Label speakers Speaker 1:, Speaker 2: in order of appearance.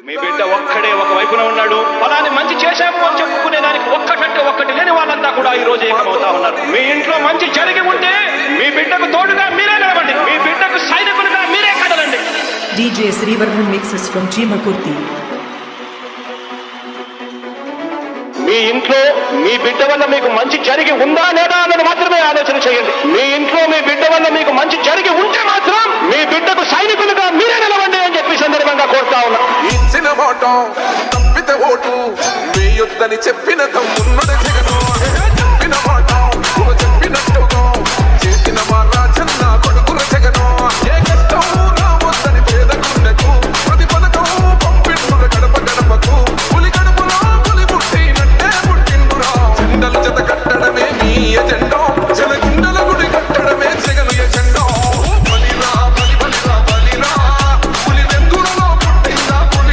Speaker 1: మీ బిడ్డ ఒక్కడే ఒక వైపున ఉన్నాడు. ఫలాన్ని మంచి చేశాము అని చెప్పుకునే దానికి ఒక్కటంటే ఒక్కటి లేని వాళ్ళంతా కూడా ఈ రోజు ఏకమవుతా ఉన్నారు. మీ ఇంట్లో మంచి జరిగి ఉంటే మీ బిడ్డకు తోడుగా మీరే నిలవండి. మీ బిడ్డకు సైనికులుగా మీరే కదలండి.
Speaker 2: DJ Srivarman mixes from Chimakurti.
Speaker 1: మీ ఇంట్లో మీ బిడ్డ వల్ల మీకు మంచి జరిగి ఉందా లేదా అన్నది మాత్రమే ఆలోచన చేయండి. మీ ఇంట్లో మీ బిడ్డ వల్ల మీకు మంచి జరిగి ఉంటే మాత్రం మీ బిడ్డకు సైనికులుగా మీరే నిలవండి అని చెప్పి సందర్భంగా కోరుతా ఉన్నా.
Speaker 3: ఇచ్చిన మాట తప్పితే ఓటు మీ యుద్ధని చెప్పిన తమ్ముడు